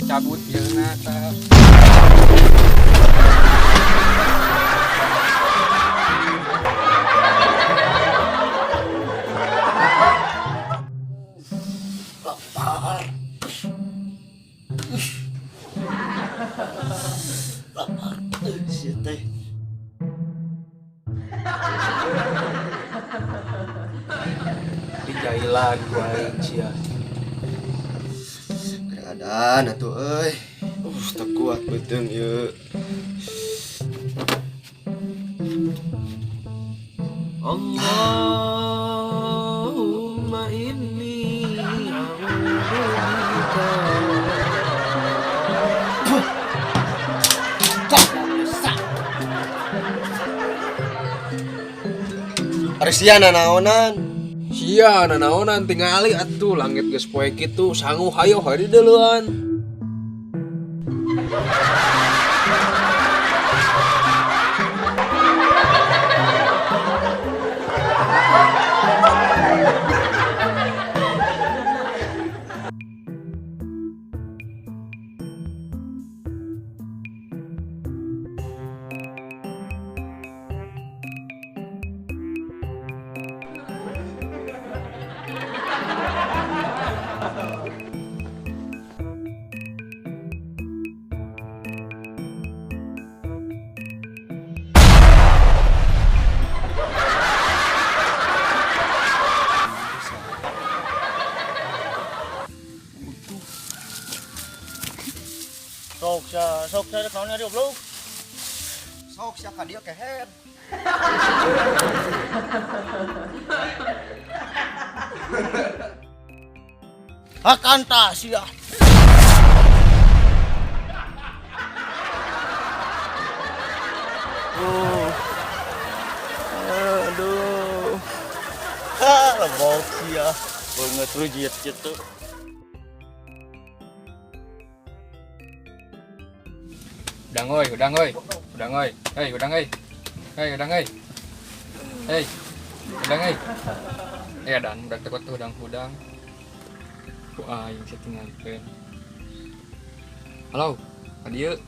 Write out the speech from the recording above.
Cabut ya nata. Dijailan ku aing sia. Keadaan atuh euy. Tak kuat beuteung ieu. Allahumma inni a'udzubika. Aresiana naonan. Sia nanaonan tingali atuh langit geus poe kitu sangu hayo hadi deuleuan. Sok saya kawan nyari oblong. Sok sia ka dieu keher. Akan ta sia. Aduh. Lebok sia. Beungeut rujit kitu. Udang oi. Hei, udang oi. Hei, udang oi. Ya dan udah tekot tuh udang. Ku aing satinggalkeun. Halo, ka dieu.